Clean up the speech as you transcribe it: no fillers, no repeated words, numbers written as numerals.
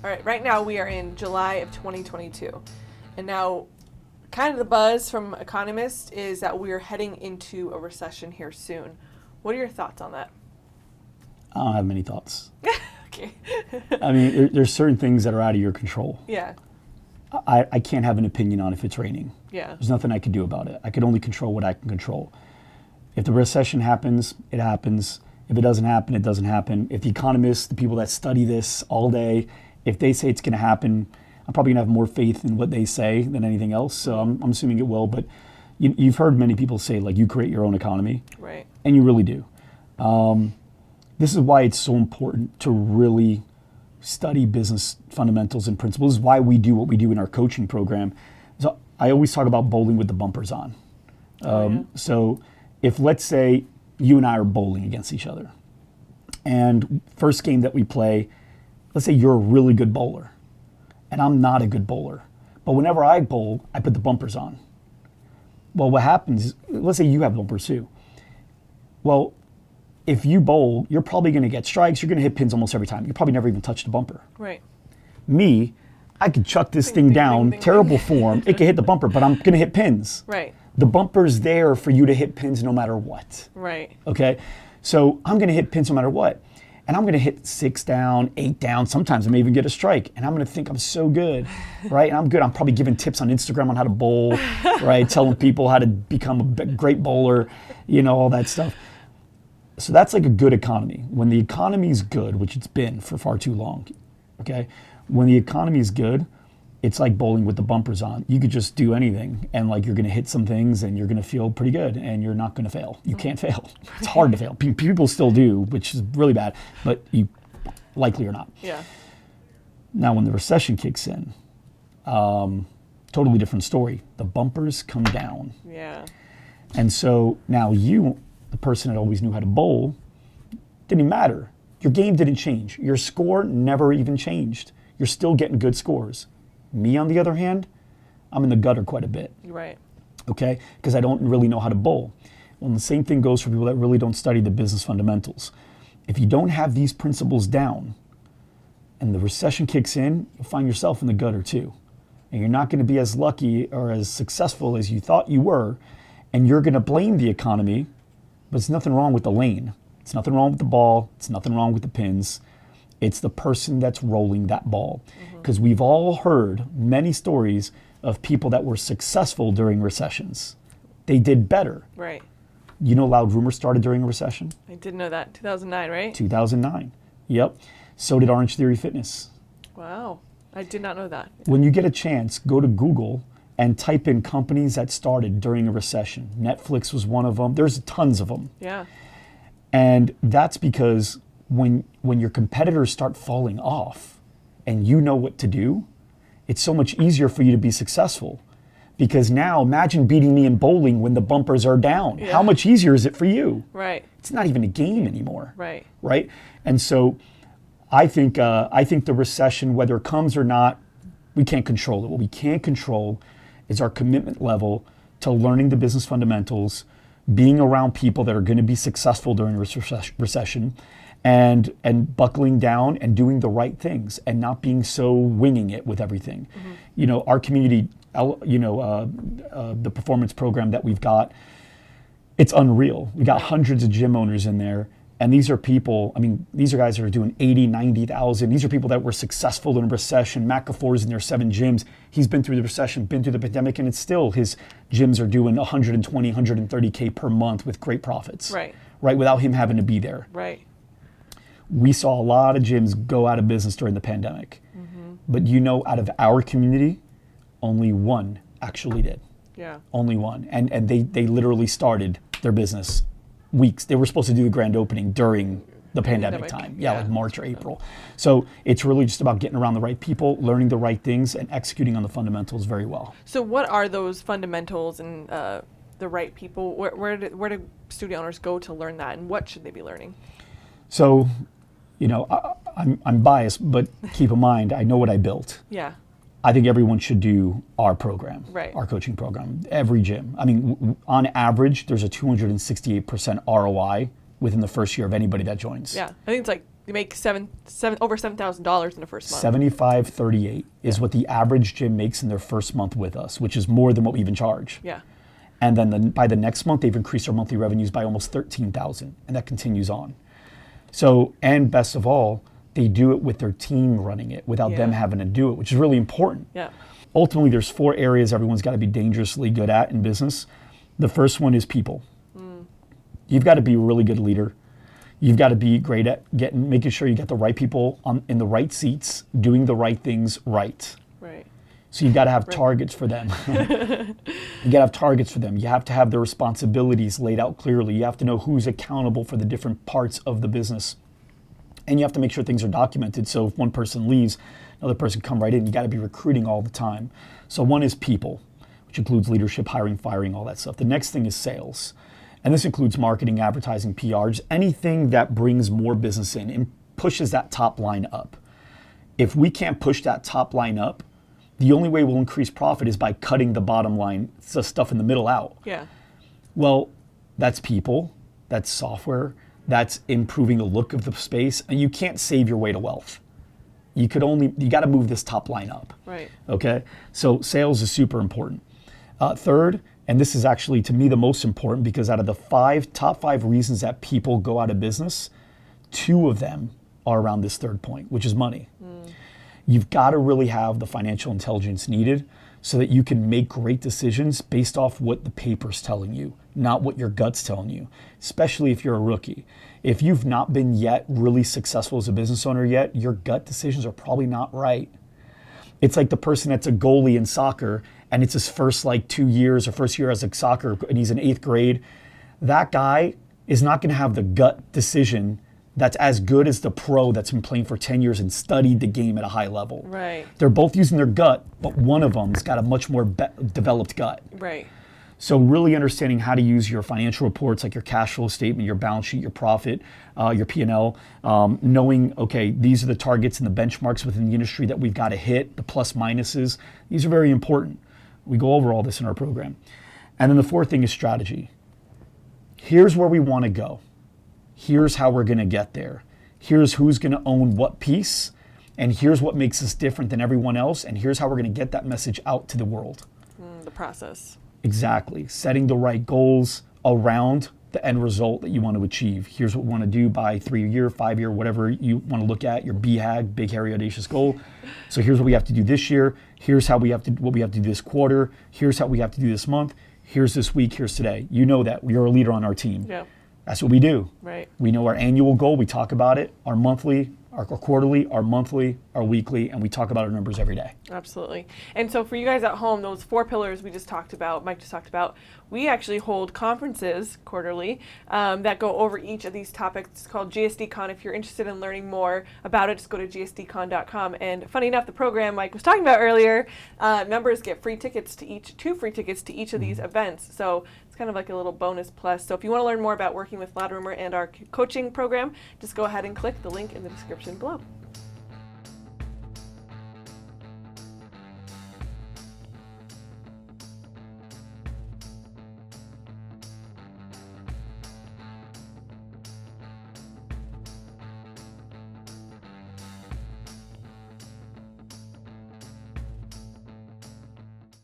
All right, right now we are in July of 2022. And now kind of the buzz from economists is that we are heading into a recession here soon. What are your thoughts on that? I don't have many thoughts. Okay. I mean, there's certain things that are out of your control. Yeah. I can't have an opinion on if it's raining. Yeah. There's nothing I can do about it. I can only control what I can control. If the recession happens, it happens. If it doesn't happen, it doesn't happen. If the economists, the people that study this all day, if they say it's going to happen, I'm probably going to have more faith in what they say than anything else. So I'm assuming it will. But you've heard many people say, like, you create your own economy. Right. And you really do. This is why it's so important to really study business fundamentals and principles. This is why we do what we do in our coaching program. So I always talk about bowling with the bumpers on. So if, let's say, you and I are bowling against each other, and first game that we play, let's say you're a really good bowler, and I'm not a good bowler. But whenever I bowl, I put the bumpers on. Well, what happens is, let's say you have bumpers too. Well, if you bowl, you're probably going to get strikes. You're going to hit pins almost every time. You probably never even touched the bumper. Right. Me, I could chuck this thing down, terrible form. It could hit the bumper, but I'm going to hit pins. Right. The bumper's there for you to hit pins no matter what. Right. Okay? So I'm going to hit pins no matter what. And I'm going to hit 6 down, 8 down. Sometimes I may even get a strike. And I'm going to think I'm so good, right? And I'm good. I'm probably giving tips on Instagram on how to bowl, right? Telling people how to become a great bowler, all that stuff. So that's like a good economy. When the economy's good, which it's been for far too long, okay? When the economy's good, it's like bowling with the bumpers on. You could just do anything, and like you're going to hit some things, and you're going to feel pretty good, and you're not going to fail. You can't fail. It's hard to fail. People still do, which is really bad, but you likely are not. Yeah. Now, when the recession kicks in, totally different story. The bumpers come down. Yeah. And so now you, the person that always knew how to bowl, didn't even matter. Your game didn't change. Your score never even changed. You're still getting good scores. Me, on the other hand, I'm in the gutter quite a bit. Right. Okay? Because I don't really know how to bowl. Well, the same thing goes for people that really don't study the business fundamentals. If you don't have these principles down and the recession kicks in, you'll find yourself in the gutter too. And you're not going to be as lucky or as successful as you thought you were. And you're going to blame the economy, but it's nothing wrong with the lane. It's nothing wrong with the ball. It's nothing wrong with the pins. It's the person that's rolling that ball. Because we've all heard many stories of people that were successful during recessions. They did better. Right. You know loudrumor started during a recession? I did know that. 2009, right? 2009. Yep. So did Orangetheory Fitness. Wow. I did not know that. When you get a chance, go to Google and type in companies that started during a recession. Netflix was one of them. There's tons of them. Yeah. And that's because when your competitors start falling off and you know what to do, it's so much easier for you to be successful. Because now imagine beating me in bowling when the bumpers are down. Yeah. How much easier is it for you? Right. It's not even a game anymore. Right. Right? And so I think the recession, whether it comes or not, we can't control it. What we can control is our commitment level to learning the business fundamentals, being around people that are going to be successful during a recession, and buckling down and doing the right things and not being so winging it with everything. Our community, the performance program that we've got, it's unreal. We got hundreds of gym owners in there. And these are people, these are guys that are doing 80, 90,000. These are people that were successful in a recession. Matt Gafor's in their 7 gyms. He's been through the recession, been through the pandemic, and it's still his gyms are doing 120, 130K per month with great profits. Right. Right, without him having to be there. Right. We saw a lot of gyms go out of business during the pandemic. But out of our community, only one actually did. Yeah. Only one. And they literally started their business weeks. They were supposed to do the grand opening during the pandemic time. Yeah, like March or April. So it's really just about getting around the right people, learning the right things, and executing on the fundamentals very well. So what are those fundamentals and the right people? Where do studio owners go to learn that, and what should they be learning? So, I'm biased, but keep in mind, I know what I built. Yeah. I think everyone should do our program, right. Our coaching program, every gym. On average, there's a 268% ROI within the first year of anybody that joins. Yeah, I think it's like You make over $7,000 in the first month. 75.38 is what the average gym makes in their first month with us, which is more than what we even charge. Yeah. And then by the next month, they've increased their monthly revenues by almost 13,000, and that continues on. So, and best of all, they do it with their team running it without them having to do it, which is really important. Yeah. Ultimately, there's 4 areas everyone's got to be dangerously good at in business. The first one is people. You've got to be a really good leader. You've got to be great at making sure you get the right people in the right seats, doing the right things right. Right. So you've got to have targets for them. You got to have targets for them. You have to have their responsibilities laid out clearly. You have to know who's accountable for the different parts of the business. And you have to make sure things are documented. So if one person leaves, another person come right in. You got to be recruiting all the time. So one is people, which includes leadership, hiring, firing, all that stuff. The next thing is sales. And this includes marketing, advertising, PR, just anything that brings more business in and pushes that top line up. If we can't push that top line up, the only way we'll increase profit is by cutting the bottom line, the stuff in the middle out. Yeah. Well, that's people, that's software, that's improving the look of the space, and you can't save your way to wealth. You got to move this top line up. Right. Okay? So sales is super important. Third, and this is actually to me the most important, because out of the top five reasons that people go out of business, 2 of them are around this third point, which is money. You've got to really have the financial intelligence needed so that you can make great decisions based off what the paper's telling you, not what your gut's telling you, especially if you're a rookie. If you've not been yet really successful as a business owner yet, your gut decisions are probably not right. It's like the person that's a goalie in soccer and it's his first 2 years or first year as a soccer and he's in 8th grade. That guy is not going to have the gut decision that's as good as the pro that's been playing for 10 years and studied the game at a high level. Right. They're both using their gut, but one of them's got a much more developed gut. Right. So really understanding how to use your financial reports, like your cash flow statement, your balance sheet, your profit, your P&L, knowing, okay, these are the targets and the benchmarks within the industry that we've got to hit, the plus minuses. These are very important. We go over all this in our program. And then the 4th thing is strategy. Here's where we want to go. Here's how we're going to get there. Here's who's going to own what piece. And here's what makes us different than everyone else. And here's how we're going to get that message out to the world. The process. Exactly. Setting the right goals around the end result that you want to achieve. Here's what we want to do by 3-year, 5-year, whatever you want to look at, your BHAG, big, hairy, audacious goal. So here's what we have to do this year. Here's what we have to do this quarter. Here's how we have to do this month. Here's this week. Here's today. You know that. You're a leader on our team. Yeah. That's what we do. Right. We know our annual goal. We talk about it. Our monthly, our quarterly, our monthly, our weekly, and we talk about our numbers every day. Absolutely. And so for you guys at home, those 4 pillars we just talked about, Mike just talked about, we actually hold conferences quarterly that go over each of these topics. It's called GSD Con. If you're interested in learning more about it, just go to gsdcon.com. And funny enough, the program Mike was talking about earlier, members get 2 free tickets to each of these events. So it's kind of like a little bonus plus. So if you want to learn more about working with Loudrumor and our coaching program, just go ahead and click the link in the description below.